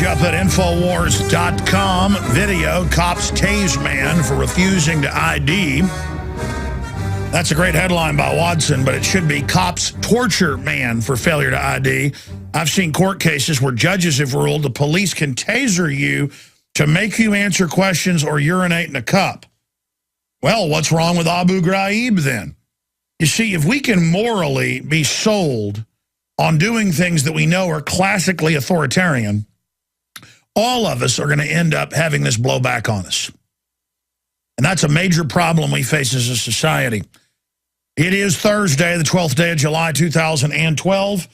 up at Infowars.com. Video, cops tase man for refusing to ID. That's a great headline by Watson, but it should be cops torture man for failure to ID. I've seen court cases where judges have ruled the police can taser you to make you answer questions or urinate in a cup. Well, what's wrong with Abu Ghraib then? You see, if we can morally be sold on doing things that we know are classically authoritarian, all of us are going to end up having this blow back on us. And that's a major problem we face as a society. It is Thursday, the 12th day of July, 2012.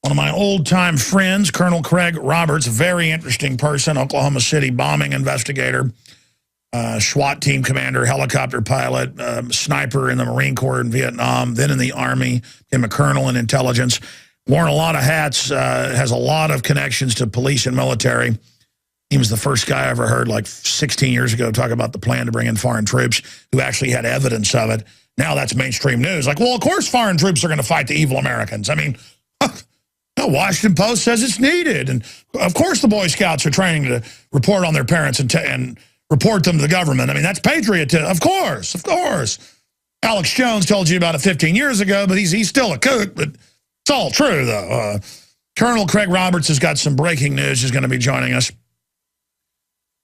One of my old-time friends, Colonel Craig Roberts, a very interesting person, Oklahoma City bombing investigator, SWAT team commander, helicopter pilot, sniper in the Marine Corps in Vietnam, then in the Army, became a colonel in intelligence, worn a lot of hats, has a lot of connections to police and military. He was the first guy I ever heard, like 16 years ago, talk about the plan to bring in foreign troops who actually had evidence of it. Now that's mainstream news. Like, well, of course foreign troops are going to fight the evil Americans. I mean, the Washington Post says it's needed. And, of course, the Boy Scouts are training to report on their parents and report them to the government. I mean, that's patriotism. Of course, of course. Alex Jones told you about it 15 years ago, but he's still a kook. But it's all true, though. Colonel Craig Roberts has got some breaking news. He's going to be joining us.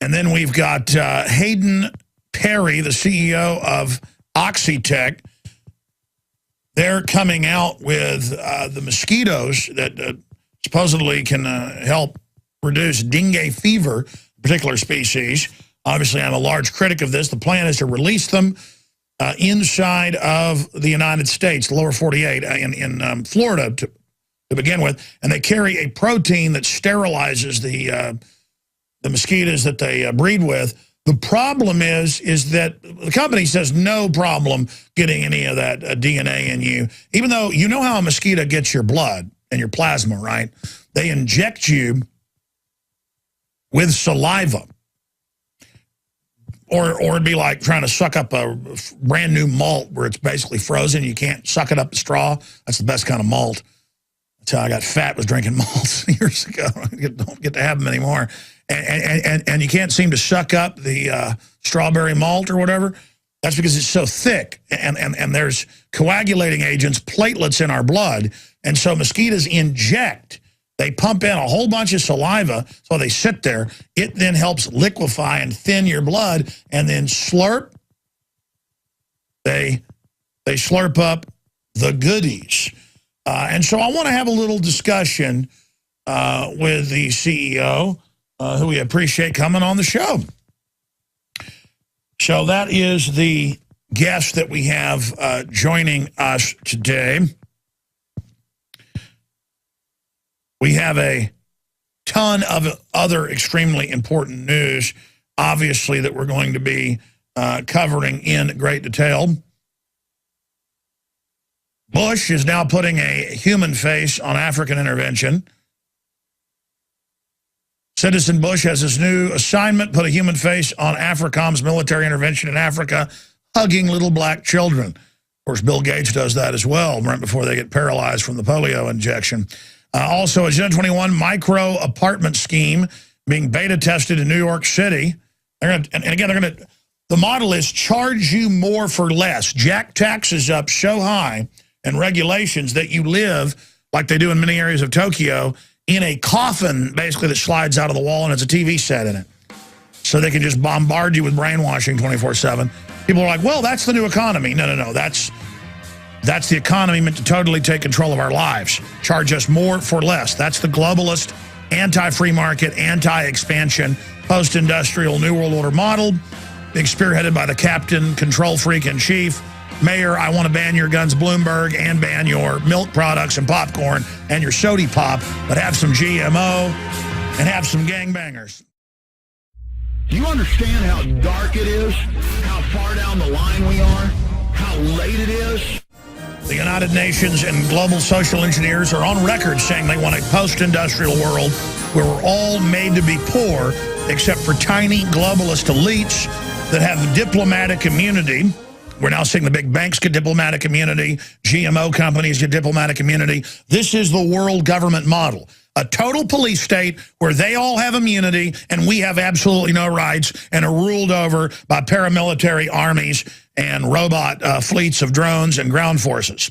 And then we've got Hayden Perry, the CEO of Oxitec. They're coming out with the mosquitoes that supposedly can help reduce dengue fever, a particular species. Obviously, I'm a large critic of this. The plan is to release them inside of the United States, the lower 48, in Florida to begin with. And they carry a protein that sterilizes the mosquitoes that they breed with. The problem is that the company says no problem getting any of that DNA in you, even though you know how a mosquito gets your blood and your plasma, right? They inject you with saliva. Or it'd be like trying to suck up a brand new malt where it's basically frozen. You can't suck it up the straw. That's the best kind of malt. That's how I got fat, was drinking malts years ago. I don't get to have them anymore. And you can't seem to suck up the strawberry malt or whatever. That's because it's so thick. And there's coagulating agents, platelets in our blood. And so mosquitoes inject. They pump in a whole bunch of saliva, so they sit there. It then helps liquefy and thin your blood, and then slurp. They slurp up the goodies. And so I want to have a little discussion with the CEO, who we appreciate coming on the show. So that is the guest that we have joining us today. We have a ton of other extremely important news, obviously, that we're going to be covering in great detail. Bush is now putting a human face on African intervention. Citizen Bush has his new assignment, put a human face on AFRICOM's military intervention in Africa, hugging little black children. Of course, Bill Gates does that as well, right before they get paralyzed from the polio injection. Also, Agenda 21 micro apartment scheme being beta tested in New York City. And again, the model is charge you more for less. Jack taxes up so high and regulations that you live, like they do in many areas of Tokyo, in a coffin, basically, that slides out of the wall and it's a TV set in it. So they can just bombard you with brainwashing 24/7. People are like, well, that's the new economy. No. That's the economy meant to totally take control of our lives. Charge us more for less. That's the globalist, anti-free market, anti-expansion, post-industrial New World Order model, being spearheaded by the captain, control freak in chief, Mayor, I want to ban your guns, Bloomberg, and ban your milk products and popcorn and your sody pop, but have some GMO and have some gangbangers. Do you understand how dark it is? How far down the line we are? How late it is? The United Nations and global social engineers are on record saying they want a post-industrial world where we're all made to be poor, except for tiny globalist elites that have diplomatic immunity. We're now seeing the big banks get diplomatic immunity, GMO companies get diplomatic immunity. This is the world government model. a total police state where they all have immunity and we have absolutely no rights and are ruled over by paramilitary armies and robot fleets of drones and ground forces.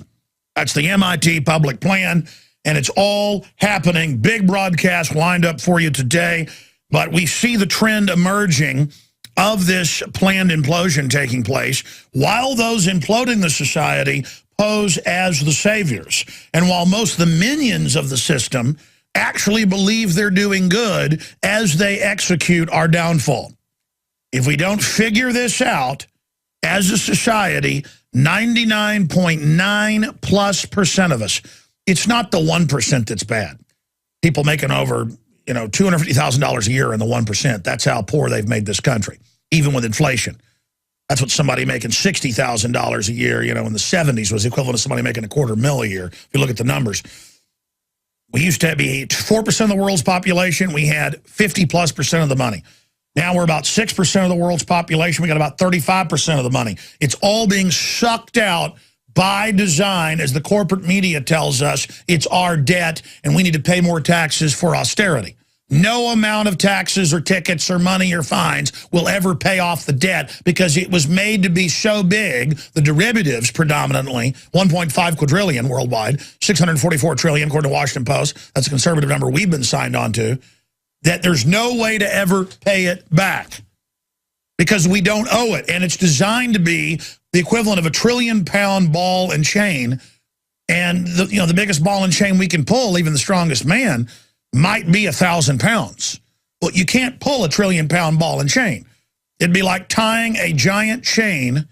That's the MIT public plan, and it's all happening. Big broadcast lined up for you today, but we see the trend emerging of this planned implosion taking place while those imploding the society pose as the saviors. And while most of the minions of the system actually believe they're doing good as they execute our downfall. If we don't figure this out as a society, 99.9+% of us, it's not the 1% that's bad. People making over, $250,000 a year in the 1%. That's how poor they've made this country, even with inflation. That's what somebody making $60,000 a year, in the 70s was equivalent to somebody making $250,000 a year. If you look at the numbers. We used to be 4% of the world's population. We had 50+% of the money. Now we're about 6% of the world's population. We got about 35% of the money. It's all being sucked out by design, as the corporate media tells us. It's our debt, and we need to pay more taxes for austerity. No amount of taxes or tickets or money or fines will ever pay off the debt because it was made to be so big, the derivatives predominantly, 1.5 quadrillion worldwide, 644 trillion according to Washington Post. That's a conservative number we've been signed on to, that there's no way to ever pay it back because we don't owe it. And it's designed to be the equivalent of a 1 trillion-pound ball and chain. And the biggest ball and chain we can pull, even the strongest man, might be 1,000 pounds. Well, you can't pull a 1 trillion-pound ball and chain. It'd be like tying a giant chain,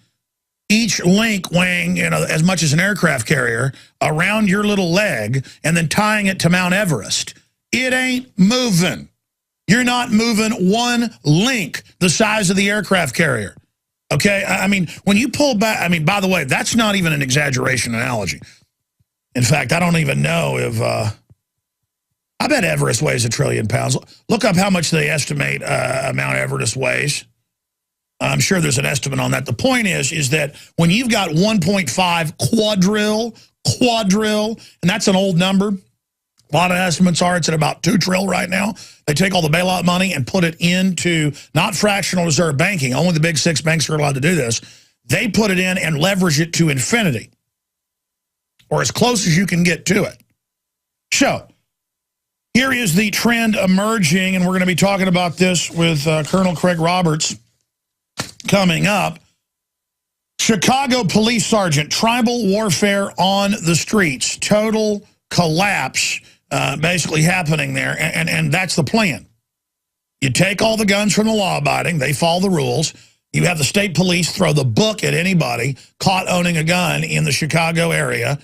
each link weighing as much as an aircraft carrier, around your little leg and then tying it to Mount Everest. It ain't moving. You're not moving one link the size of the aircraft carrier. Okay? I mean, when you pull back, by the way, that's not even an exaggeration analogy. In fact, I don't even know if... I bet Everest weighs 1 trillion pounds. Look up how much they estimate Mount Everest weighs. I'm sure there's an estimate on that. The point is that when you've got 1.5 quadrille, and that's an old number. A lot of estimates are it's at about 2 trill right now. They take all the bailout money and put it into not fractional reserve banking. Only the big 6 banks are allowed to do this. They put it in and leverage it to infinity, or as close as you can get to it. So here is the trend emerging, and we're going to be talking about this with Colonel Craig Roberts coming up. Chicago police sergeant, tribal warfare on the streets, total collapse basically happening there, and that's the plan. You take all the guns from the law-abiding, they follow the rules. You have the state police throw the book at anybody caught owning a gun in the Chicago area.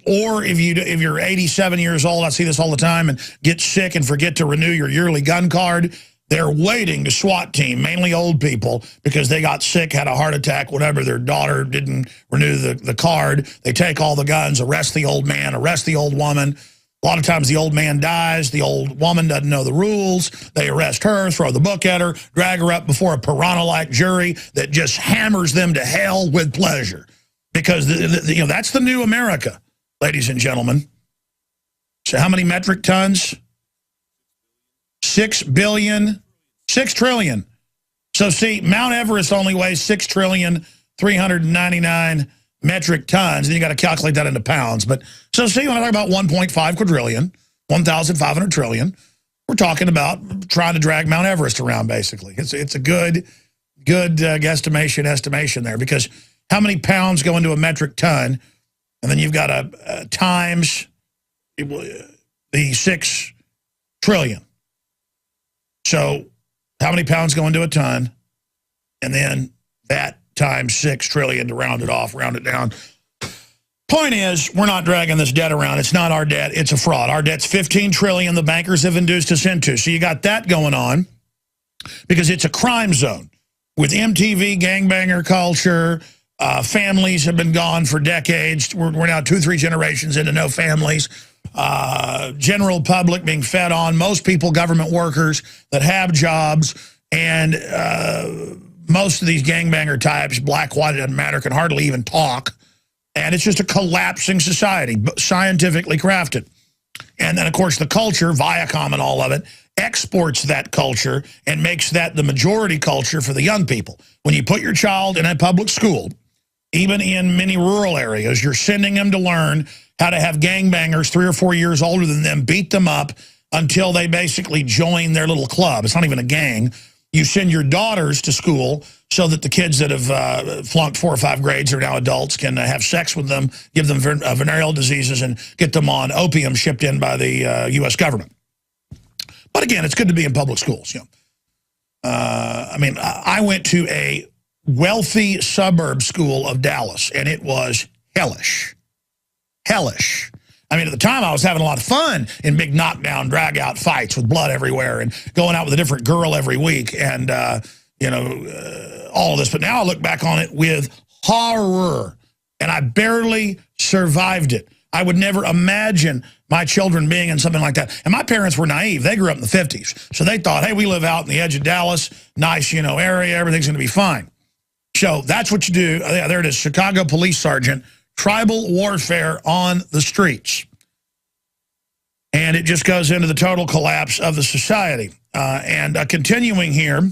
Or if you're 87 years old, I see this all the time, and get sick and forget to renew your yearly gun card, they're waiting to SWAT team, mainly old people, because they got sick, had a heart attack, whatever, their daughter didn't renew the card. They take all the guns, arrest the old man, arrest the old woman. A lot of times the old man dies, the old woman doesn't know the rules. They arrest her, throw the book at her, drag her up before a piranha-like jury that just hammers them to hell with pleasure. Because that's the new America. Ladies and gentlemen. So how many metric tons? 6 billion, 6 trillion. So see, Mount Everest only weighs 6,399,000,000 metric tons. Then you got to calculate that into pounds. But so see, when I talk about 1.5 quadrillion, 1,500 trillion, we're talking about trying to drag Mount Everest around, basically. It's a good estimation there, because how many pounds go into a metric ton? And then you've got a times the 6 trillion. So how many pounds go into a ton? And then that times 6 trillion to round it off, round it down. Point is, we're not dragging this debt around. It's not our debt. It's a fraud. Our debt's 15 trillion the bankers have induced us into. So you got that going on because it's a crime zone with MTV, gangbanger culture. Families have been gone for decades. We're now 2-3 generations into no families. General public being fed on. Most people, government workers that have jobs. And most of these gangbanger types, black, white, it doesn't matter, can hardly even talk. And it's just a collapsing society, scientifically crafted. And then, of course, the culture, Viacom and all of it, exports that culture and makes that the majority culture for the young people. When you put your child in a public school, even in many rural areas, you're sending them to learn how to have gangbangers 3 or 4 years older than them beat them up until they basically join their little club. It's not even a gang. You send your daughters to school so that the kids that have flunked 4 or 5 grades are now adults can have sex with them, give them venereal diseases, and get them on opium shipped in by the U.S. government. But again, it's good to be in public schools. You know, I mean, I went to a wealthy suburb school of Dallas, and it was hellish. Hellish. I mean, at the time, I was having a lot of fun in big knockdown, drag-out fights with blood everywhere and going out with a different girl every week and, you know, all of this. But now I look back on it with horror, and I barely survived it. I would never imagine my children being in something like that. And my parents were naive. They grew up in the 50s. So they thought, hey, we live out in the edge of Dallas, nice, you know, area, everything's going to be fine. So that's what you do. Yeah, there it is, Chicago Police Sergeant. Tribal warfare on the streets. And it just goes into the total collapse of the society. Continuing here,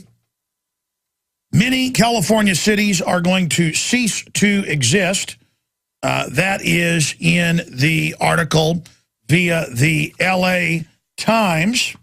many California cities are going to cease to exist. That is in the article via the LA Times.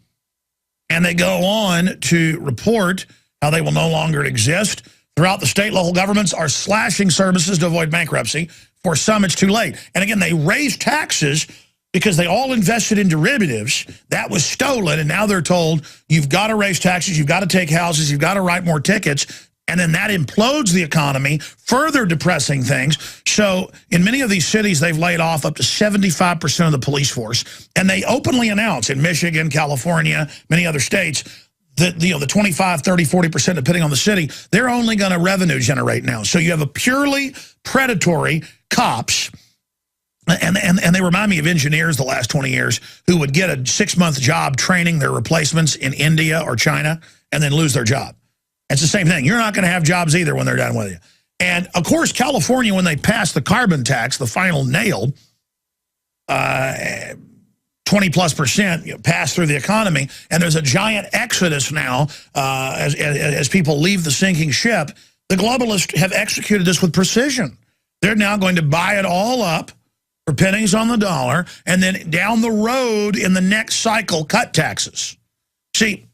And they go on to report how they will no longer exist. Throughout the state, local governments are slashing services to avoid bankruptcy. For some, it's too late. And again, they raised taxes because they all invested in derivatives. That was stolen, and now they're told, you've got to raise taxes, you've got to take houses, you've got to write more tickets, and then that implodes the economy, further depressing things. So in many of these cities, they've laid off up to 75% of the police force, and they openly announce in Michigan, California, many other states, that the 25, 30, 40%, depending on the city, they're only going to revenue generate now. So you have a purely predatory cops, and they remind me of engineers the last 20 years who would get a 6-month job training their replacements in India or China and then lose their job. It's the same thing. You're not going to have jobs either when they're done with you. And, of course, California, when they passed the carbon tax, the final nail, 20+% pass through the economy, and there's a giant exodus now as people leave the sinking ship. The globalists have executed this with precision. They're now going to buy it all up for pennies on the dollar, and then down the road in the next cycle, cut taxes. See,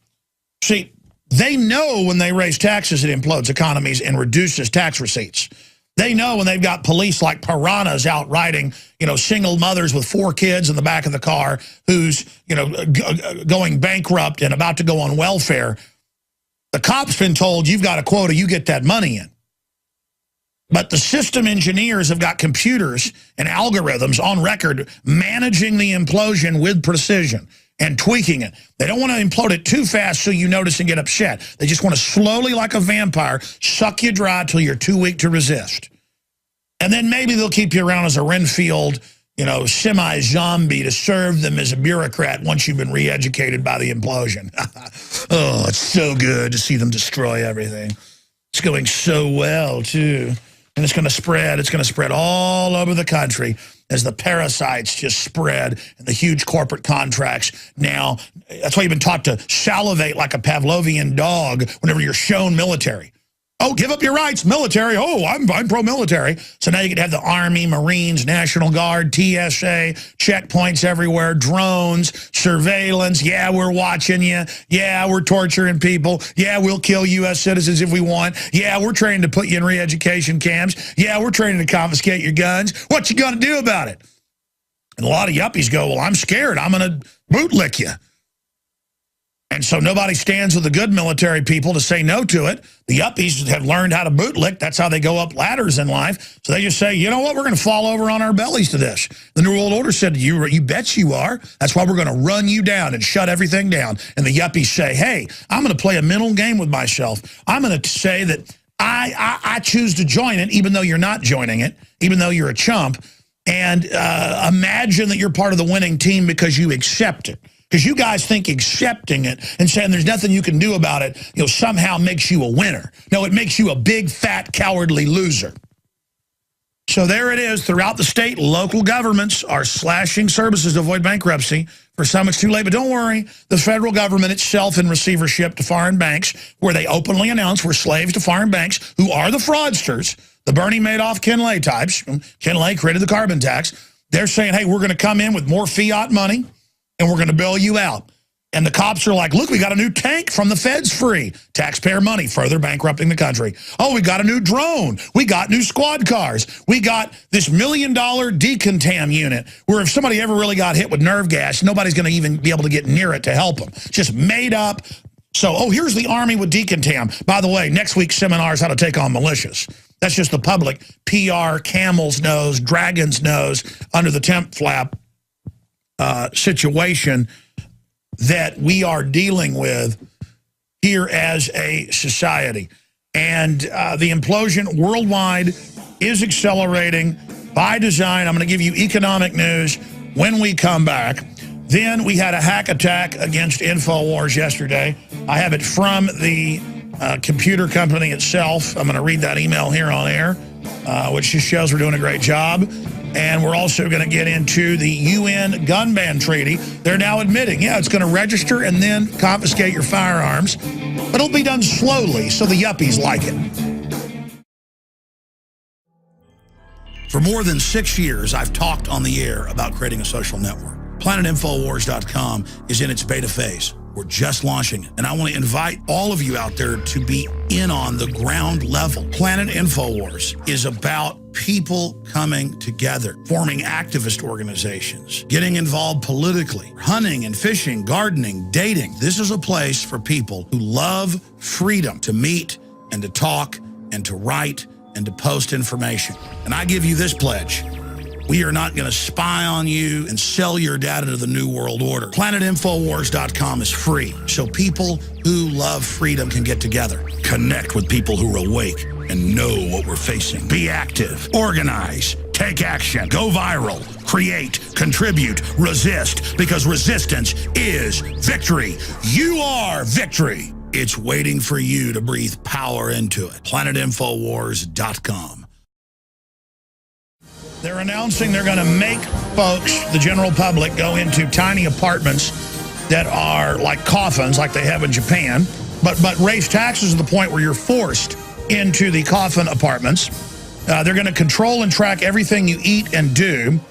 they know when they raise taxes, it implodes economies and reduces tax receipts. They know when they've got police like piranhas out riding, single mothers with 4 kids in the back of the car who's, going bankrupt and about to go on welfare. The cop's been told, you've got a quota, you get that money in. But the system engineers have got computers and algorithms on record managing the implosion with precision and tweaking it. They don't want to implode it too fast so you notice and get upset. They just want to slowly, like a vampire, suck you dry till you're too weak to resist. And then maybe they'll keep you around as a Renfield, semi-zombie to serve them as a bureaucrat once you've been re-educated by the implosion. Oh, it's so good to see them destroy everything. It's going so well, too. And it's going to spread. It's going to spread all over the country as the parasites just spread and the huge corporate contracts. Now, that's why you've been taught to salivate like a Pavlovian dog whenever you're shown military. Oh, give up your rights, military. Oh, I'm pro-military. So now you can have the Army, Marines, National Guard, TSA, checkpoints everywhere, drones, surveillance. Yeah, we're watching you. Yeah, we're torturing people. Yeah, we'll kill U.S. citizens if we want. Yeah, we're training to put you in re-education camps. Yeah, we're training to confiscate your guns. What you going to do about it? And a lot of yuppies go, well, I'm scared. I'm going to bootlick you. And so nobody stands with the good military people to say no to it. The yuppies have learned how to bootlick. That's how they go up ladders in life. So they just say, you know what, we're going to fall over on our bellies to this. The New World Order said, you bet you are. That's why we're going to run you down and shut everything down. And the yuppies say, hey, I'm going to play a mental game with myself. I'm going to say that I choose to join it, even though you're not joining it, even though you're a chump. And imagine that you're part of the winning team because you accept it. Because you guys think accepting it and saying there's nothing you can do about it, somehow makes you a winner. No, it makes you a big, fat, cowardly loser. So there it is. Throughout the state, local governments are slashing services to avoid bankruptcy. For some, it's too late. But don't worry, the federal government itself in receivership to foreign banks, where they openly announce we're slaves to foreign banks, who are the fraudsters, the Bernie Madoff, Ken Lay types. Ken Lay created the carbon tax. They're saying, hey, we're going to come in with more fiat money, and we're going to bail you out. And the cops are like, look, we got a new tank from the feds free. Taxpayer money, further bankrupting the country. Oh, we got a new drone. We got new squad cars. We got this $1 million decontam unit where if somebody ever really got hit with nerve gas, nobody's going to even be able to get near it to help them. Just made up. So, oh, here's the Army with decontam. By the way, next week's seminar is how to take on militias. That's just the public PR, camel's nose, dragon's nose, under the tent flap situation that we are dealing with here as a society. And the implosion worldwide is accelerating by design. I'm going to give you economic news when we come back. Then we had a hack attack against InfoWars yesterday. I have it from the computer company itself. I'm going to read that email here on air, which just shows we're doing a great job. And we're also going to get into the UN gun ban treaty. They're now admitting, yeah, it's going to register and then confiscate your firearms. But it'll be done slowly, so the yuppies like it. For more than 6 years, I've talked on the air about creating a social network. PlanetInfoWars.com is in its beta phase. We're just launching it. And I want to invite all of you out there to be in on the ground level. Planet InfoWars is about people coming together, forming activist organizations, getting involved politically, hunting and fishing, gardening, dating. This is a place for people who love freedom to meet and to talk and to write and to post information. And I give you this pledge. We are not going to spy on you and sell your data to the New World Order. PlanetInfoWars.com is free, so people who love freedom can get together, connect with people who are awake and know what we're facing. Be active, organize, take action, go viral, create, contribute, resist, because resistance is victory. You are victory. It's waiting for you to breathe power into it. PlanetInfoWars.com. They're announcing they're going to make folks, the general public, go into tiny apartments that are like coffins, like they have in Japan, but raise taxes to the point where you're forced into the coffin apartments. They're going to control and track everything you eat and do.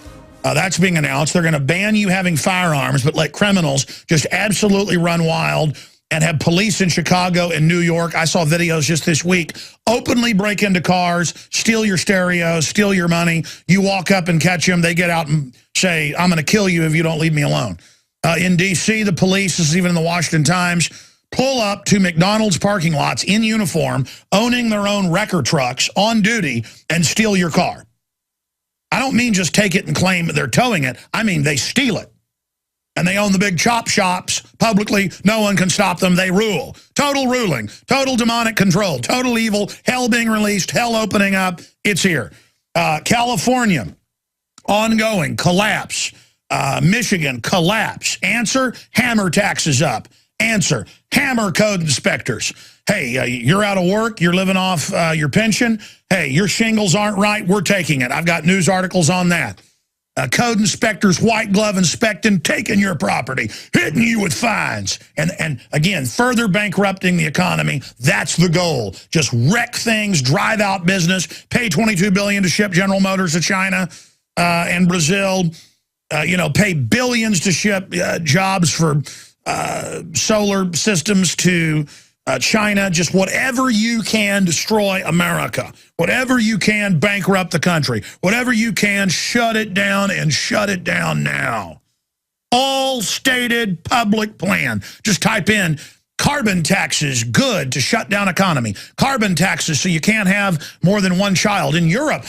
That's being announced. They're going to ban you having firearms, but let criminals just absolutely run wild and have police in Chicago and New York. I saw videos just this week, openly break into cars, steal your stereos, steal your money. You walk up and catch them. They get out and say, I'm going to kill you if you don't leave me alone. In D.C., the police, this is even in the Washington Times, pull up to McDonald's parking lots in uniform, owning their own wrecker trucks on duty, and steal your car. I don't mean just take it and claim they're towing it. I mean they steal it. And they own the big chop shops publicly. No one can stop them. They rule. Total ruling. Total demonic control. Total evil. Hell being released. Hell opening up. It's here. California, ongoing collapse. Michigan, collapse. Answer, hammer taxes up. Answer, hammer code inspectors. Hey, you're out of work. You're living off your pension. Hey, your shingles aren't right. We're taking it. I've got news articles on that. Code inspectors, white glove inspecting, taking your property, hitting you with fines. And again, further bankrupting the economy. That's the goal. Just wreck things, drive out business, pay $22 billion to ship General Motors to China and Brazil. Pay billions to ship jobs for solar systems to China. Just whatever you can, destroy America. Whatever you can, bankrupt the country. Whatever you can, shut it down, and shut it down now. All stated public plan. Just type in carbon taxes, good to shut down economy. Carbon taxes so you can't have more than one child. In Europe,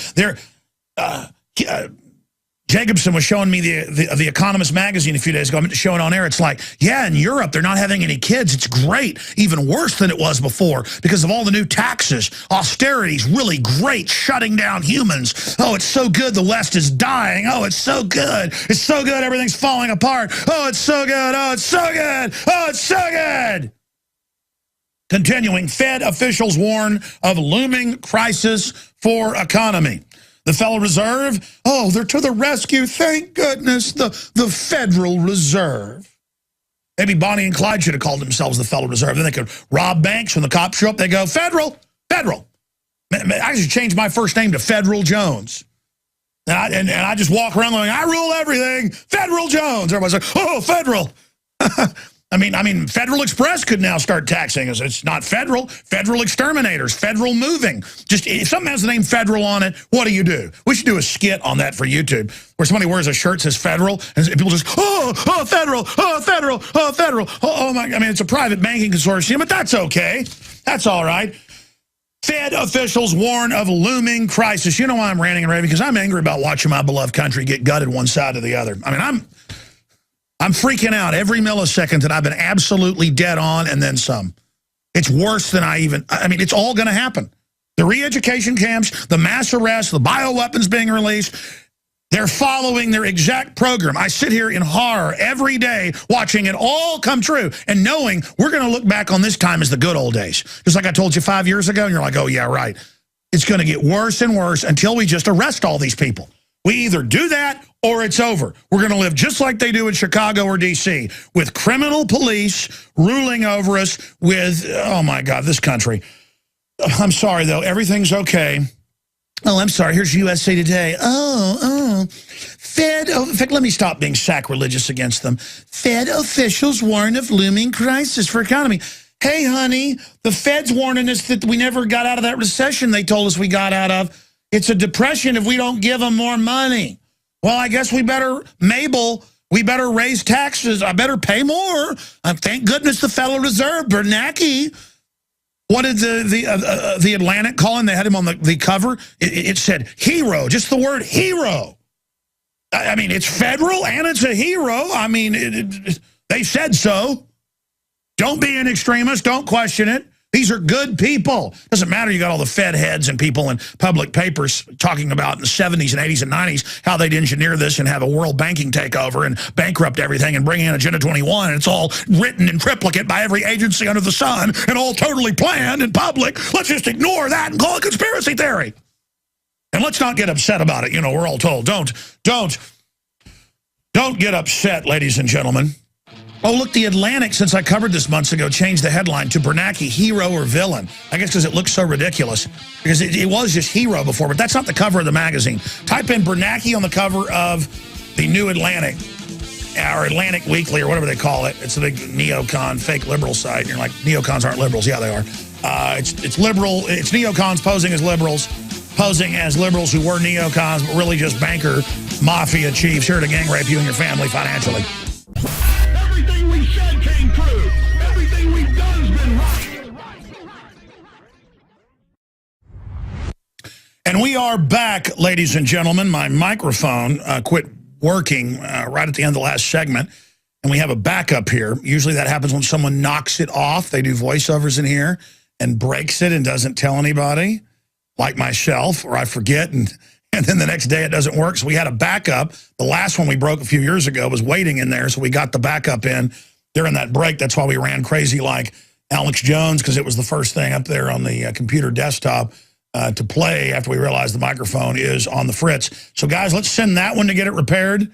Jacobson was showing me the Economist magazine a few days ago. I'm showing on air. It's like, yeah, in Europe, they're not having any kids. It's great. Even worse than it was before because of all the new taxes. Austerity's really great, shutting down humans. Oh, it's so good. The West is dying. Oh, it's so good. It's so good. Everything's falling apart. Oh, it's so good. Oh, it's so good. Oh, it's so good. Continuing, Fed officials warn of looming crisis for economy. The Federal Reserve, oh, they're to the rescue. Thank goodness, the Federal Reserve. Maybe Bonnie and Clyde should have called themselves the Federal Reserve. Then they could rob banks. When the cops show up, they go, Federal. I should change my first name to Federal Jones. And I just walk around going, I rule everything. Federal Jones. Everybody's like, oh, Federal. I mean, Federal Express could now start taxing us. It's not federal. Federal exterminators. Federal moving. Just if something has the name Federal on it, what do? We should do a skit on that for YouTube where somebody wears a shirt that says Federal and people just, oh, Federal, oh, Federal, oh, Federal. Oh, my. I mean, it's a private banking consortium, but that's okay. That's all right. Fed officials warn of looming crisis. You know why I'm ranting and raving? Because I'm angry about watching my beloved country get gutted one side to the other. I mean, I'm freaking out every millisecond that I've been absolutely dead on and then some. It's worse than I mean, it's all going to happen. The re-education camps, the mass arrests, the bioweapons being released, they're following their exact program. I sit here in horror every day watching it all come true and knowing we're going to look back on this time as the good old days. Just like I told you 5 years ago, and you're like, oh, yeah, right. It's going to get worse and worse until we just arrest all these people. We either do that or it's over. We're going to live just like they do in Chicago or D.C. with criminal police ruling over us with, oh, my God, this country. I'm sorry, though. Everything's okay. Oh, I'm sorry. Here's USA Today. Oh. In fact, let me stop being sacrilegious against them. Fed officials warn of looming crisis for economy. Hey, honey, the Fed's warning us that we never got out of that recession they told us we got out of. It's a depression if we don't give them more money. Well, I guess we better raise taxes. I better pay more. Thank goodness the Federal Reserve, Bernanke. What did the Atlantic call him? They had him on the cover. It said hero, just the word hero. I mean, it's federal and it's a hero. I mean, they said so. Don't be an extremist. Don't question it. These are good people. Doesn't matter you got all the Fed heads and people in public papers talking about in the 70s and 80s and 90s how they'd engineer this and have a world banking takeover and bankrupt everything and bring in Agenda 21. And it's all written in triplicate by every agency under the sun and all totally planned in public. Let's just ignore that and call it conspiracy theory. And let's not get upset about it. You know, we're all told, don't get upset, ladies and gentlemen. Oh, look, the Atlantic, since I covered this months ago, changed the headline to Bernanke, hero or villain. I guess because it looks so ridiculous. Because it was just hero before, but that's not the cover of the magazine. Type in Bernanke on the cover of the New Atlantic, or Atlantic Weekly, or whatever they call it. It's a big neocon, fake liberal site. And you're like, neocons aren't liberals. Yeah, they are. It's liberal. It's neocons posing as liberals who were neocons, but really just banker mafia chiefs here to gang rape you and your family financially. Everything we said came true. Everything we've done has been right. And we are back, ladies and gentlemen. My microphone quit working right at the end of the last segment, and we have a backup here. Usually that happens when someone knocks it off. They do voiceovers in here and breaks it and doesn't tell anybody, like myself, or I forget, and then the next day it doesn't work. So we had a backup. The last one we broke a few years ago was waiting in there, so we got the backup in during that break. That's why we ran crazy like Alex Jones, because it was the first thing up there on the computer desktop to play after we realized the microphone is on the fritz. So, guys, let's send that one to get it repaired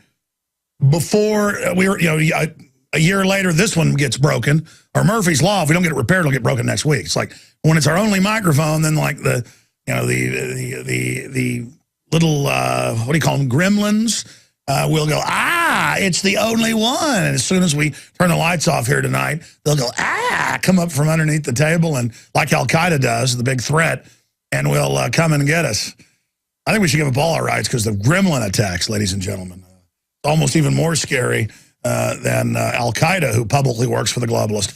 before a year later this one gets broken. Or Murphy's Law, if we don't get it repaired, it'll get broken next week. It's like when it's our only microphone, then like the little, what do you call them, gremlins, will go, it's the only one. And as soon as we turn the lights off here tonight, they'll go, come up from underneath the table, and like Al-Qaeda does, the big threat, and will come and get us. I think we should give up all our rights because the gremlin attacks, ladies and gentlemen, almost even more scary than Al-Qaeda, who publicly works for the globalist.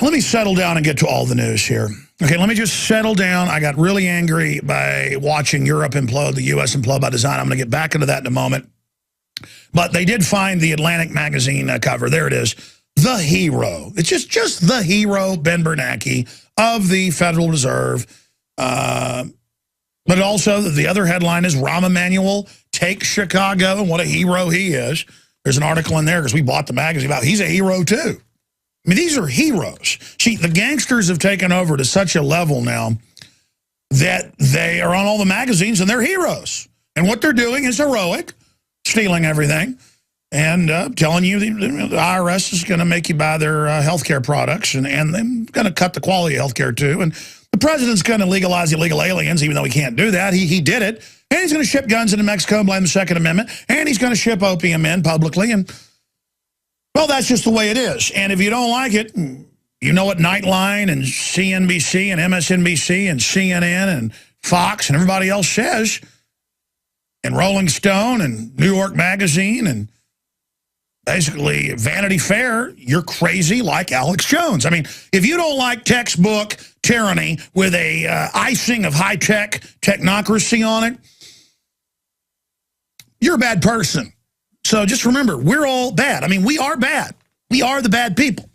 Let me settle down and get to all the news here. Okay, let me just settle down. I got really angry by watching Europe implode, the U.S. implode by design. I'm going to get back into that in a moment. But they did find the Atlantic magazine cover. There it is. The hero. It's just the hero, Ben Bernanke, of the Federal Reserve. But also the other headline is Rahm Emanuel takes Chicago, and what a hero he is. There's an article in there because we bought the magazine about he's a hero too. I mean, these are heroes. See, the gangsters have taken over to such a level now that But they are on all the magazines, and they're heroes. And what they're doing is heroic, stealing everything, and telling you the IRS is going to make you buy their health care products, and they're going to cut the quality of health care, too. And the president's going to legalize illegal aliens, even though he can't do that. He did it. And he's going to ship guns into Mexico and blame the Second Amendment. And he's going to ship opium in publicly. And, well, that's just the way it is. And if you don't like it, you know what Nightline and CNBC and MSNBC and CNN and Fox and everybody else says, and Rolling Stone and New York Magazine and basically Vanity Fair, you're crazy like Alex Jones. I mean, if you don't like textbook tyranny with a icing of high-tech technocracy on it, you're a bad person. So just remember, we're all bad. I mean, we are bad. We are the bad people.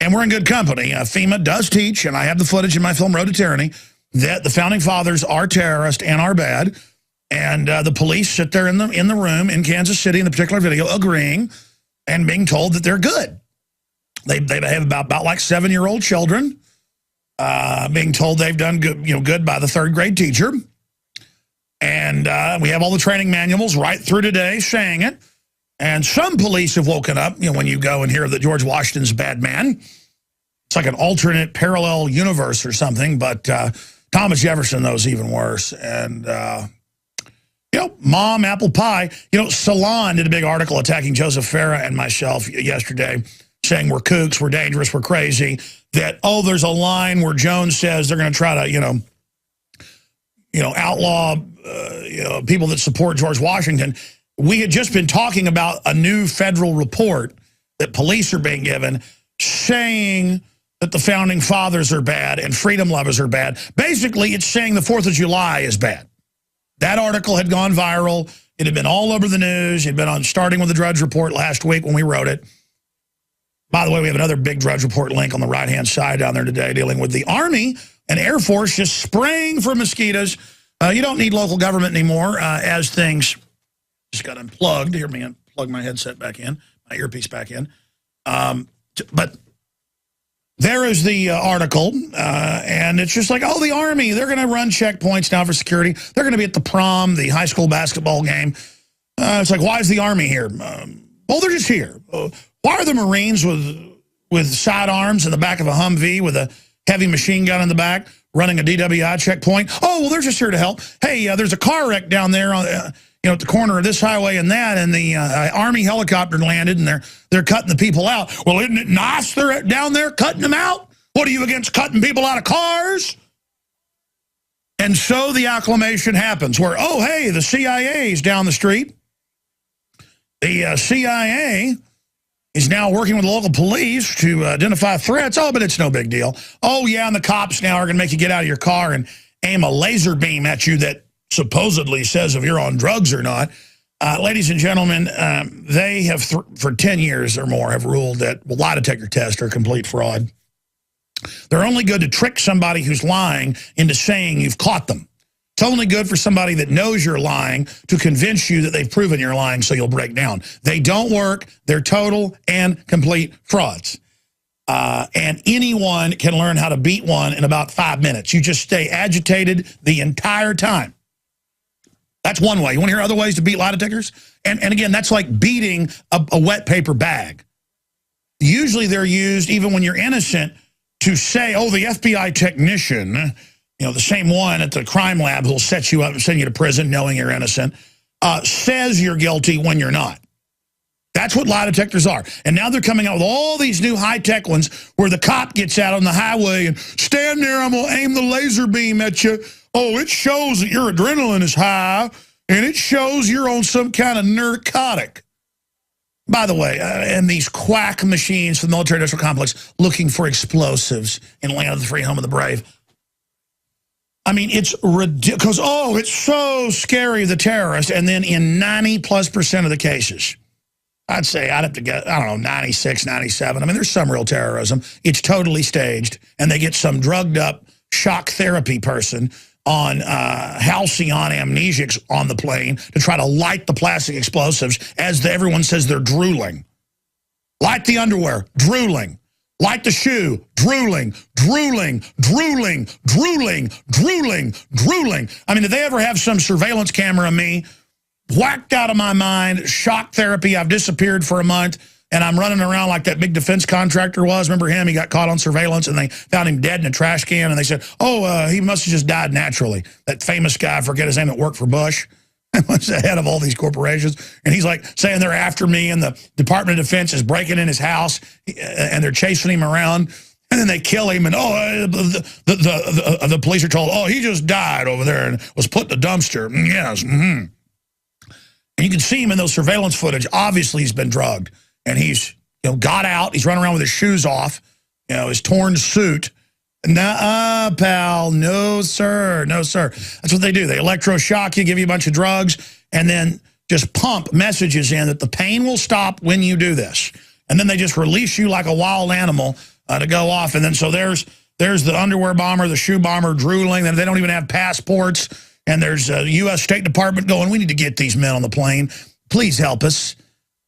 And we're in good company. FEMA does teach, and I have the footage in my film Road to Tyranny, that the Founding Fathers are terrorists and are bad. And the police sit there in the room in Kansas City in the particular video agreeing and being told that they're good. They behave about like 7-year-old children, being told they've done good by the third grade teacher. And we have all the training manuals right through today saying it. And some police have woken up, when you go and hear that George Washington's a bad man. It's like an alternate parallel universe or something. But Thomas Jefferson knows even worse. And, Mom, apple pie. Salon did a big article attacking Joseph Farah and myself yesterday, saying we're kooks, we're dangerous, we're crazy. That, there's a line where Jones says they're going to try to, outlaw, people that support George Washington. We had just been talking about a new federal report that police are being given saying that the Founding Fathers are bad and freedom lovers are bad. Basically, it's saying the 4th of July is bad. That article had gone viral. It had been all over the news. It had been on Starting with the Drudge Report last week when we wrote it. By the way, we have another big Drudge Report link on the right-hand side down there today dealing with the Army and Air Force just spraying for mosquitoes. You don't need local government anymore as things just got unplugged. Hear me plug my headset back in, my earpiece back in. But there is the article, and it's just like, the Army, they're going to run checkpoints now for security. They're going to be at the prom, the high school basketball game. It's like, why is the Army here? Well, they're just here. Why are the Marines with sidearms in the back of a Humvee with a heavy machine gun in the back running a DWI checkpoint? Oh, well, they're just here to help. Hey, there's a car wreck down there on at the corner of this highway and that, and the Army helicopter landed, and they're cutting the people out. Well, isn't it nice they're down there cutting them out? What are you against cutting people out of cars? And so the acclamation happens where, hey, the CIA's down the street. The CIA is now working with the local police to identify threats. But it's no big deal. Yeah, and the cops now are going to make you get out of your car and aim a laser beam at you that supposedly says if you're on drugs or not. Ladies and gentlemen, they have, for 10 years or more, have ruled that lie detector tests are complete fraud. They're only good to trick somebody who's lying into saying you've caught them. It's only good for somebody that knows you're lying to convince you that they've proven you're lying so you'll break down. They don't work. They're total and complete frauds. And anyone can learn how to beat one in about 5 minutes. You just stay agitated the entire time. That's one way. You want to hear other ways to beat lie detectors? And again, that's like beating a wet paper bag. Usually they're used, even when you're innocent, to say, the FBI technician, the same one at the crime lab who'll set you up and send you to prison knowing you're innocent, says you're guilty when you're not. That's what lie detectors are. And now they're coming out with all these new high-tech ones where the cop gets out on the highway and stand there, I'm going to aim the laser beam at you. It shows that your adrenaline is high, and it shows you're on some kind of narcotic. By the way, and these quack machines from the military-industrial complex looking for explosives in land of the free, home of the brave. I mean, it's ridiculous. It's so scary, the terrorist. And then in 90+% of the cases, I'd have to get, 96, 97. I mean, there's some real terrorism. It's totally staged. And they get some drugged up shock therapy person on halcyon amnesics on the plane to try to light the plastic explosives as everyone says they're drooling. Light the underwear, drooling. Like the shoe, drooling, drooling, drooling, drooling, drooling, drooling. I mean, did they ever have some surveillance camera of me? Whacked out of my mind, shock therapy, I've disappeared for a month, and I'm running around like that big defense contractor was. Remember him? He got caught on surveillance, and they found him dead in a trash can, and they said, oh, he must have just died naturally. That famous guy, I forget his name, that worked for Bush. Was the head of all these corporations, and he's like saying they're after me, and the Department of Defense is breaking in his house, and they're chasing him around, and then they kill him, and the police are told, oh, he just died over there and was put in the dumpster. Yes, and you can see him in those surveillance footage. Obviously, he's been drugged, and he's got out. He's running around with his shoes off, his torn suit. Nuh-uh, pal. No, sir. No, sir. That's what they do. They electroshock you, give you a bunch of drugs, and then just pump messages in that the pain will stop when you do this. And then they just release you like a wild animal to go off. And then so there's the underwear bomber, the shoe bomber drooling. They don't even have passports. And there's a U.S. State Department going, we need to get these men on the plane. Please help us.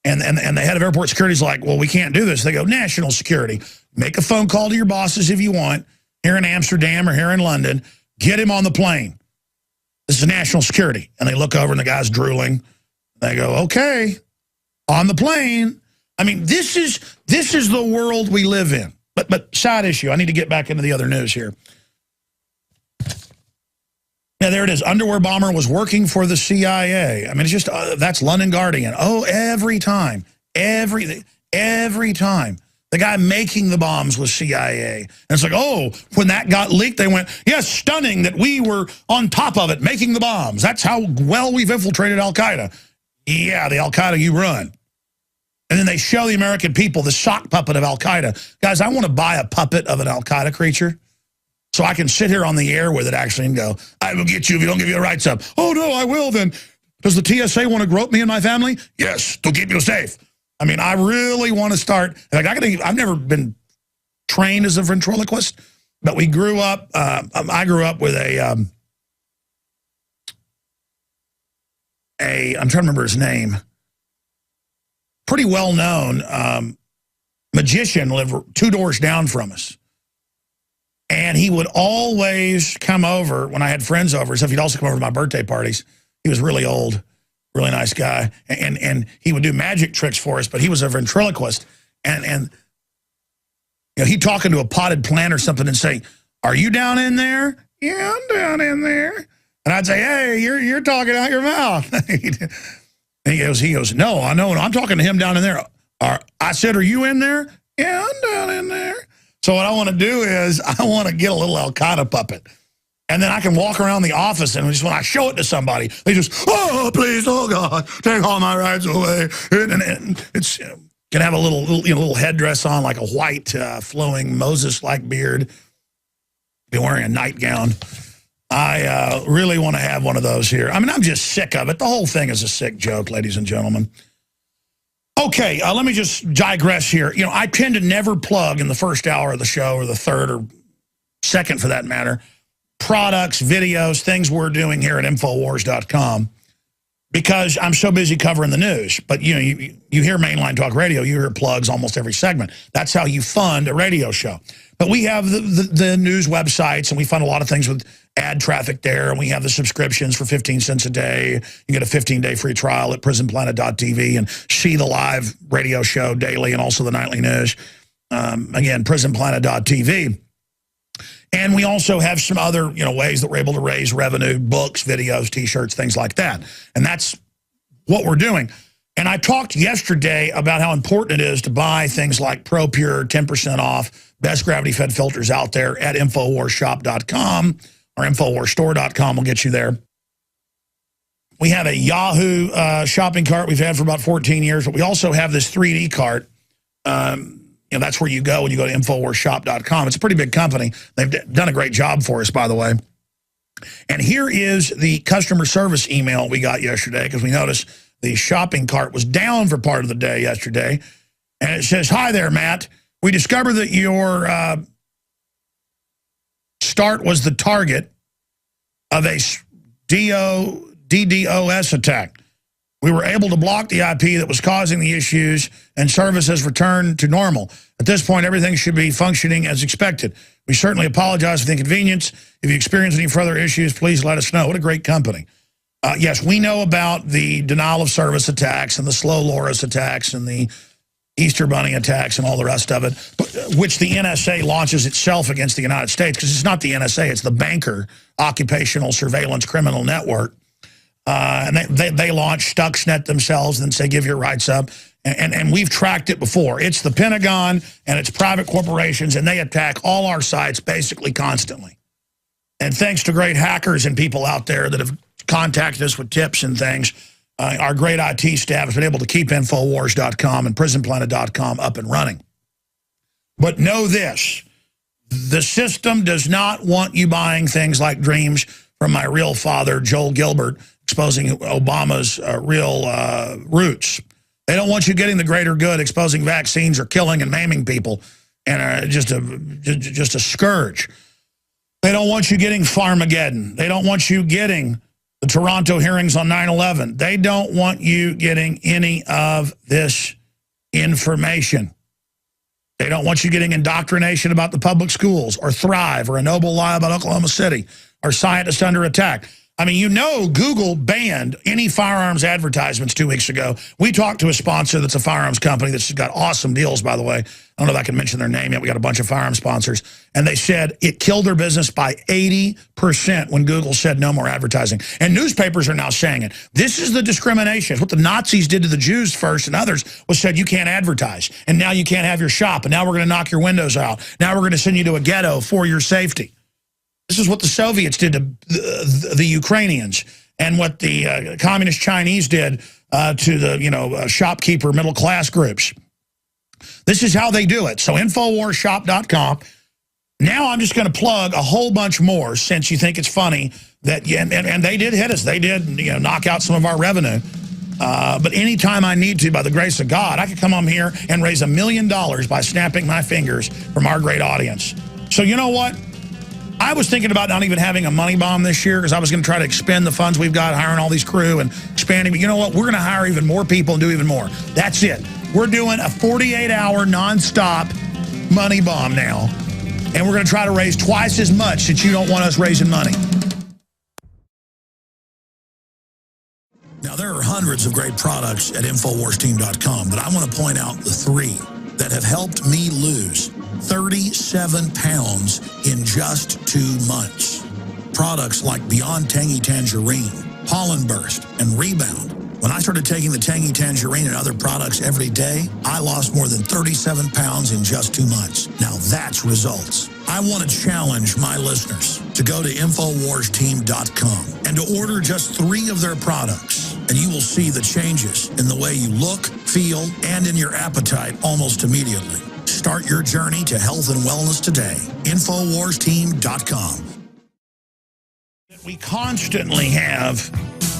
And the head of airport security is like, well, we can't do this. They go, national security. Make a phone call to your bosses if you want. Here in Amsterdam or here in London, get him on the plane. This is national security. And they look over and the guy's drooling. They go, okay, on the plane. I mean, this is the world we live in. But side issue, I need to get back into the other news here. Yeah, there it is. Underwear bomber was working for the CIA. I mean, it's just, that's London Guardian. Oh, every time. Every time. The guy making the bombs was CIA. And it's like, oh, when that got leaked, they went, yes, stunning that we were on top of it, making the bombs. That's how well we've infiltrated Al-Qaeda. Yeah, the Al-Qaeda you run. And then they show the American people the sock puppet of Al-Qaeda. Guys, I want to buy a puppet of an Al-Qaeda creature so I can sit here on the air with it actually and go, I will get you if you don't give you a rights up. Oh, no, I will then. Does the TSA want to grope me and my family? Yes, to keep you safe. I mean, I really want to start. Like, I've never been trained as a ventriloquist, but we grew up. I grew up with I'm trying to remember his name. Pretty well known magician lived 2 doors down from us, and he would always come over when I had friends over. So he'd also come over to my birthday parties. He was really old. Really nice guy, and he would do magic tricks for us, but he was a ventriloquist, and he'd talk into a potted plant or something and say, are you down in there? Yeah, I'm down in there. And I'd say, hey, you're talking out your mouth. And he goes, no, I know, I'm talking to him down in there. I said, are you in there? Yeah, I'm down in there. So what I want to do is I want to get a little Al-Qaeda puppet. And then I can walk around the office, and just when I show it to somebody, they just, oh, please, oh, God, take all my rights away. And it's can have a little headdress on, like a white, flowing Moses-like beard. Be wearing a nightgown. I really want to have one of those here. I mean, I'm just sick of it. The whole thing is a sick joke, ladies and gentlemen. Okay, let me just digress here. I tend to never plug in the first hour of the show, or the third or second for that matter, products, videos, things we're doing here at Infowars.com, because I'm so busy covering the news. But you hear mainline talk radio, you hear plugs almost every segment. That's how you fund a radio show. But we have the news websites, and we fund a lot of things with ad traffic there, and we have the subscriptions for 15 cents a day. You get a 15-day free trial at prisonplanet.tv and see the live radio show daily and also the nightly news. Again, prisonplanet.tv. And we also have some other, ways that we're able to raise revenue, books, videos, T-shirts, things like that. And that's what we're doing. And I talked yesterday about how important it is to buy things like ProPure, 10% off, best gravity-fed filters out there at InfoWarsShop.com, or InfoWarsStore.com will get you there. We have a Yahoo shopping cart we've had for about 14 years, but we also have this 3D cart. That's where you go when you go to InfoWarsShop.com. It's a pretty big company. They've done a great job for us, by the way. And here is the customer service email we got yesterday, because we noticed the shopping cart was down for part of the day yesterday. And it says, hi there, Matt. We discovered that your start was the target of a DDoS attack. We were able to block the IP that was causing the issues, and service has returned to normal. At this point, everything should be functioning as expected. We certainly apologize for the inconvenience. If you experience any further issues, please let us know. What a great company. Yes, we know about the denial of service attacks and the slow Loris attacks and the Easter Bunny attacks and all the rest of it, which the NSA launches itself against the United States, because it's not the NSA, it's the Banker Occupational Surveillance Criminal Network. And they launch Stuxnet themselves and say, give your rights up. And we've tracked it before. It's the Pentagon and it's private corporations, and they attack all our sites basically constantly. And thanks to great hackers and people out there that have contacted us with tips and things, our great IT staff has been able to keep Infowars.com and PrisonPlanet.com up and running. But know this, the system does not want you buying things like Dreams from my real father, Joel Gilbert, exposing Obama's real roots. They don't want you getting the greater good, exposing vaccines are killing and maiming people and are just a scourge. They don't want you getting Farmageddon. They don't want you getting the Toronto hearings on 9/11. They don't want you getting any of this information. They don't want you getting indoctrination about the public schools or Thrive or a noble lie about Oklahoma City or scientists under attack. I mean, you know, Google banned any firearms advertisements 2 weeks ago. We talked to a sponsor that's a firearms company that's got awesome deals, by the way. I don't know if I can mention their name yet. We got a bunch of firearms sponsors. And they said it killed their business by 80% when Google said no more advertising. And newspapers are now saying it. This is the discrimination. It's what the Nazis did to the Jews first and others was said you can't advertise. And now you can't have your shop. And now we're going to knock your windows out. Now we're going to send you to a ghetto for your safety. This is what the Soviets did to the Ukrainians, and what the communist Chinese did to the shopkeeper middle class groups. This is how they do it. So InfoWarsShop.com. Now I'm just going to plug a whole bunch more, since you think it's funny that and they did hit us. They did knock out some of our revenue. But anytime I need to, by the grace of God, I could come on here and raise $1 million by snapping my fingers from our great audience. So you know what? I was thinking about not even having a money bomb this year, because I was going to try to expend the funds we've got, hiring all these crew and expanding. But you know what? We're going to hire even more people and do even more. That's it. We're doing a 48-hour nonstop money bomb now. And we're going to try to raise twice as much, since you don't want us raising money. Now, there are hundreds of great products at InfoWarsTeam.com, but I want to point out the 3 that have helped me lose 37 pounds in just 2 months. Products like Beyond Tangy Tangerine, Pollen Burst, and Rebound. When I started taking the Tangy Tangerine and other products every day, I lost more than 37 pounds in just 2 months. Now that's results. I want to challenge my listeners to go to InfoWarsTeam.com and to order just 3 of their products, and you will see the changes in the way you look, feel, and in your appetite almost immediately. Start your journey to health and wellness today. InfoWarsTeam.com. We constantly have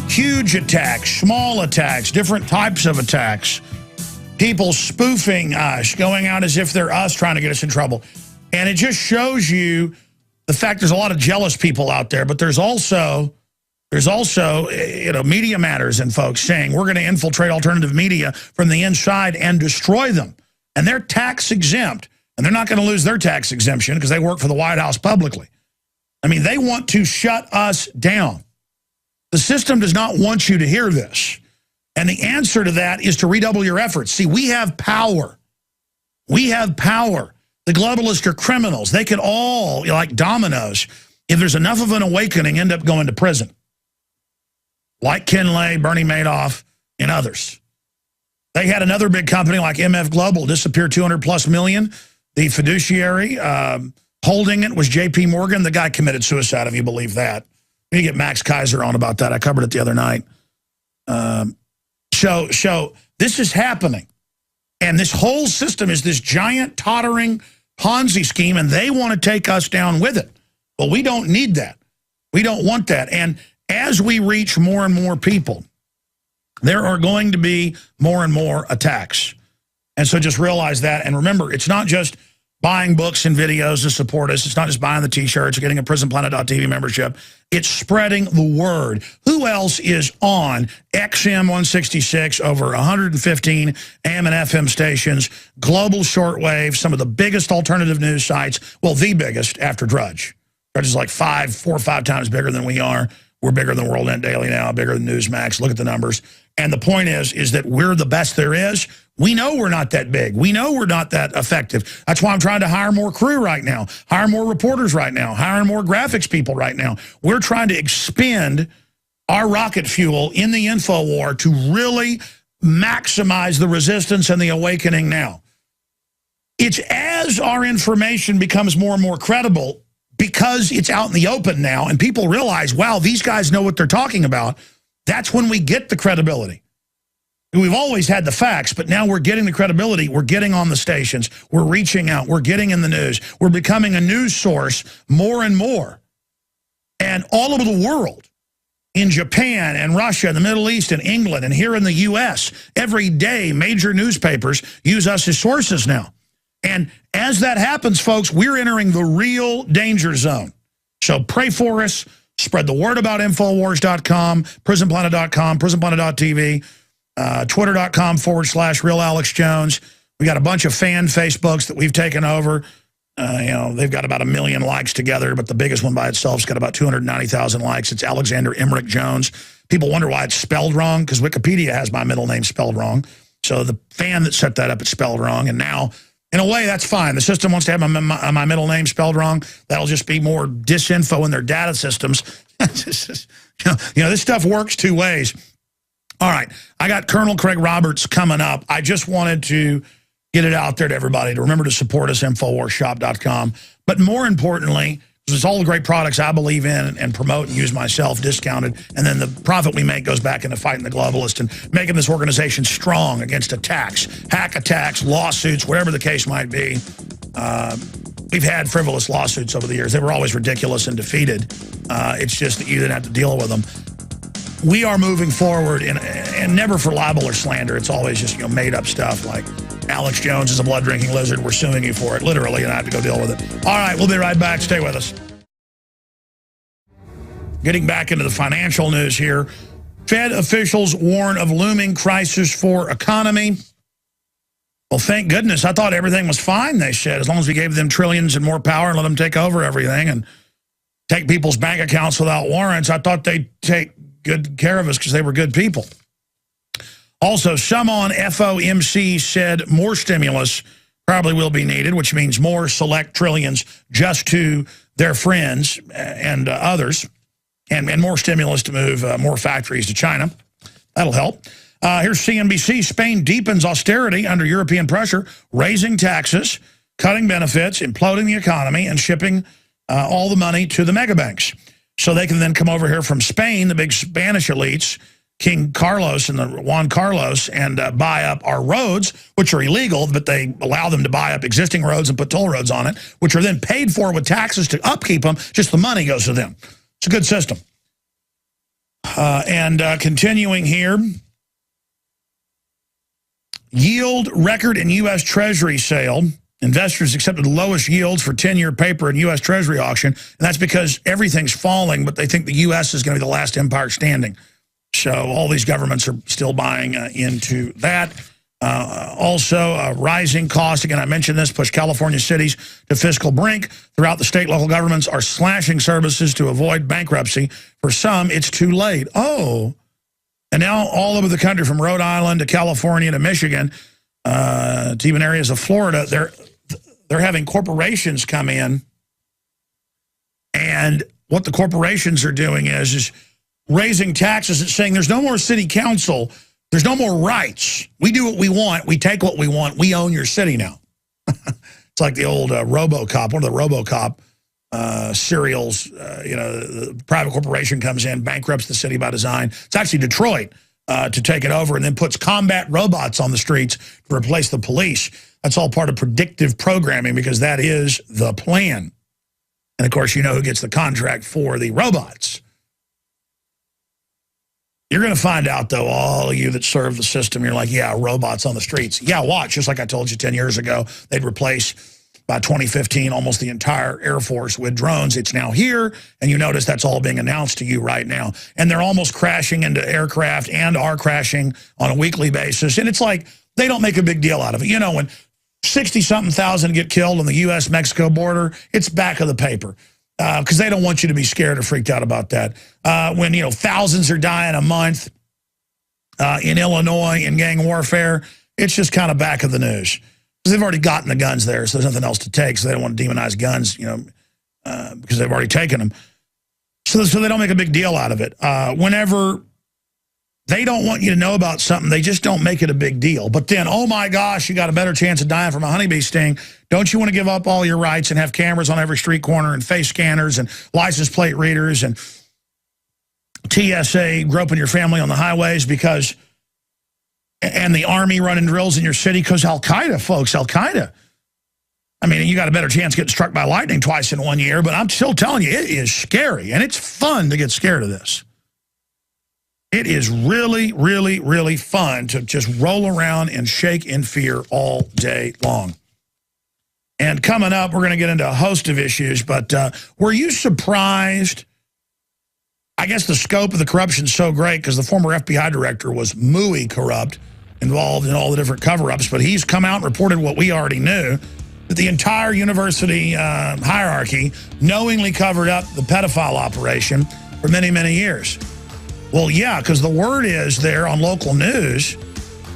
huge attacks, small attacks, different types of attacks, people spoofing us, going out as if they're us, trying to get us in trouble. And it just shows you the fact there's a lot of jealous people out there, but there's also Media Matters and folks saying we're going to infiltrate alternative media from the inside and destroy them. And they're tax exempt, and they're not going to lose their tax exemption because they work for the White House publicly. I mean, they want to shut us down. The system does not want you to hear this. And the answer to that is to redouble your efforts. See, we have power. We have power. The globalists are criminals. They could all, like dominoes, if there's enough of an awakening, end up going to prison. Like Ken Lay, Bernie Madoff, and others. They had another big company like MF Global disappear $200+ million. The fiduciary holding it was J.P. Morgan. The guy committed suicide, if you believe that. We need to get Max Kaiser on about that. I covered it the other night. So this is happening. And this whole system is this giant, tottering Ponzi scheme, and they want to take us down with it. Well, we don't need that. We don't want that. And as we reach more and more people, there are going to be more and more attacks. And so just realize that. And remember, it's not just buying books and videos to support us. It's not just buying the T-shirts or getting a PrisonPlanet.tv membership. It's spreading the word. Who else is on XM 166, over 115 AM and FM stations, global shortwave, some of the biggest alternative news sites, well, the biggest after Drudge. Drudge is like 4 or 5 times bigger than we are. We're bigger than World Net Daily now, bigger than Newsmax. Look at the numbers. And the point is that we're the best there is. We know we're not that big. We know we're not that effective. That's why I'm trying to hire more crew right now, hire more reporters right now, hiring more graphics people right now. We're trying to expend our rocket fuel in the info war to really maximize the resistance and the awakening now. It's as our information becomes more and more credible, because it's out in the open now and people realize, wow, these guys know what they're talking about. That's when we get the credibility. We've always had the facts, but now we're getting the credibility. We're getting on the stations. We're reaching out. We're getting in the news. We're becoming a news source more and more. And all over the world, in Japan and Russia and the Middle East and England and here in the U.S., every day major newspapers use us as sources now. And as that happens, folks, we're entering the real danger zone. So pray for us. Spread the word about Infowars.com, PrisonPlanet.com, PrisonPlanet.tv, Twitter.com/Real Alex Jones. We got a bunch of fan Facebooks that we've taken over. They've got about 1 million likes together, but the biggest one by itself's got about 290,000 likes. It's Alexander Emmerich Jones. People wonder why it's spelled wrong, because Wikipedia has my middle name spelled wrong. So the fan that set that up, it's spelled wrong. And now, in a way, that's fine. The system wants to have my middle name spelled wrong. That'll just be more disinfo in their data systems. This stuff works 2 ways. All right, I got Colonel Craig Roberts coming up. I just wanted to get it out there to everybody to remember to support us, InfoWarsShop.com. But more importantly, it's all the great products I believe in and promote and use myself, discounted, and then the profit we make goes back into fighting the globalists and making this organization strong against attacks, hack attacks, lawsuits, whatever the case might be. We've had frivolous lawsuits over the years. They were always ridiculous and defeated. It's just that you didn't have to deal with them. We are moving forward, and never for libel or slander. It's always just made up stuff like Alex Jones is a blood-drinking lizard. We're suing you for it, literally, and I have to go deal with it. All right, we'll be right back. Stay with us. Getting back into the financial news here. Fed officials warn of looming crisis for economy. Well, thank goodness. I thought everything was fine, they said, as long as we gave them trillions and more power and let them take over everything and take people's bank accounts without warrants. I thought they'd take good care of us because they were good people. Also, some on FOMC said more stimulus probably will be needed, which means more select trillions just to their friends and others, and more stimulus to move more factories to China. That'll help. Here's CNBC. Spain deepens austerity under European pressure, raising taxes, cutting benefits, imploding the economy, and shipping all the money to the megabanks. So they can then come over here from Spain, the big Spanish elites, King Carlos and the Juan Carlos, and buy up our roads, which are illegal, but they allow them to buy up existing roads and put toll roads on it, which are then paid for with taxes to upkeep them. Just the money goes to them. It's a good system. Continuing here, yield record in U.S. Treasury sale. Investors accepted the lowest yields for 10-year paper in U.S. Treasury auction, and that's because everything's falling, but they think the U.S. is going to be the last empire standing. So all these governments are still buying into that. Also, rising costs. Again, I mentioned this, push California cities to fiscal brink. Throughout the state, local governments are slashing services to avoid bankruptcy. For some, it's too late. Oh, and now all over the country, from Rhode Island to California to Michigan, to even areas of Florida, they're having corporations come in, and what the corporations are doing is raising taxes. It's saying there's no more city council. There's no more rights. We do what we want. We take what we want. We own your city now. It's like the old RoboCop, one of the RoboCop serials. The private corporation comes in, bankrupts the city by design. It's actually Detroit to take it over and then puts combat robots on the streets to replace the police. That's all part of predictive programming because that is the plan. And, of course, you know who gets the contract for the robots. You're going to find out, though, all of you that serve the system, you're like, yeah, robots on the streets. Yeah, watch. Just like I told you 10 years ago, they'd replace by 2015, almost the entire Air Force with drones. It's now here, and you notice that's all being announced to you right now. And they're almost crashing into aircraft and are crashing on a weekly basis. And it's like they don't make a big deal out of it. You know, when 60-something thousand get killed on the U.S.-Mexico border, it's back of the paper because they don't want you to be scared or freaked out about that. When, you know, thousands are dying a month in Illinois in gang warfare, it's just kind of back of the news. They've already gotten the guns there, so there's nothing else to take. So they don't want to demonize guns, you know, because they've already taken them. So they don't make a big deal out of it. Whenever they don't want you to know about something, they just don't make it a big deal. But then, oh my gosh, you got a better chance of dying from a honeybee sting. Don't you want to give up all your rights and have cameras on every street corner and face scanners and license plate readers and TSA groping your family on the highways because... and the Army running drills in your city because Al-Qaeda, folks, Al-Qaeda. I mean, you got a better chance of getting struck by lightning twice in 1 year, but I'm still telling you, it is scary, and it's fun to get scared of this. It is really, really, really fun to just roll around and shake in fear all day long. And coming up, we're going to get into a host of issues, but were you surprised? I guess the scope of the corruption is so great because the former FBI director was muy corrupt, involved in all the different cover-ups, but he's come out and reported what we already knew, that the entire university hierarchy knowingly covered up the pedophile operation for many, many years. Well, yeah, because the word is there on local news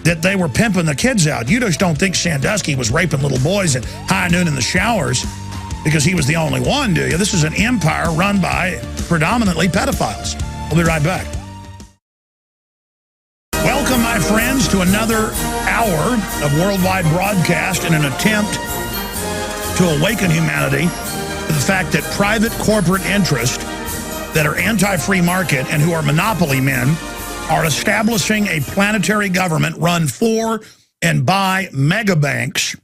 that they were pimping the kids out. You just don't think Sandusky was raping little boys at high noon in the showers because he was the only one, do you? This is an empire run by predominantly pedophiles. We'll be right back. Welcome, my friends, to another hour of worldwide broadcast in an attempt to awaken humanity to the fact that private corporate interests that are anti-free market and who are monopoly men are establishing a planetary government run for and by mega banks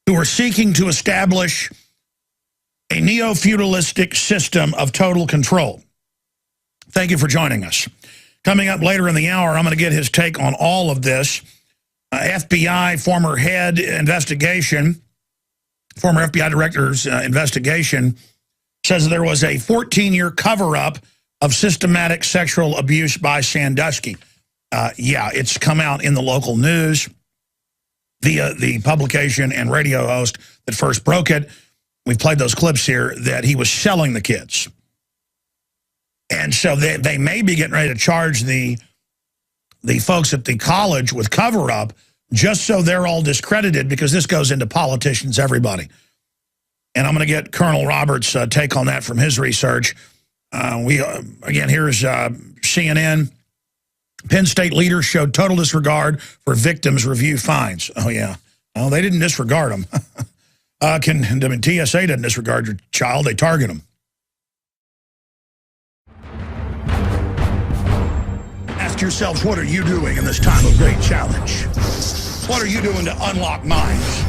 who are seeking to establish a neo-feudalistic system of total control. Thank you for joining us. Coming up later in the hour, I'm going to get his take on all of this. FBI former head investigation, former FBI director's investigation, says there was a 14-year cover-up of systematic sexual abuse by Sandusky. Yeah, it's come out in the local news via the publication and radio host that first broke it. We've played those clips here that he was selling the kids. And so they may be getting ready to charge the folks at the college with cover-up just so they're all discredited because this goes into politicians, everybody. And I'm going to get Colonel Roberts' take on that from his research. Again, here's CNN. Penn State leaders showed total disregard for victims' review fines. Oh, yeah. Oh, they didn't disregard them. TSA doesn't disregard your child. They target them. Ask yourselves, what are you doing in this time of great challenge? What are you doing to unlock minds?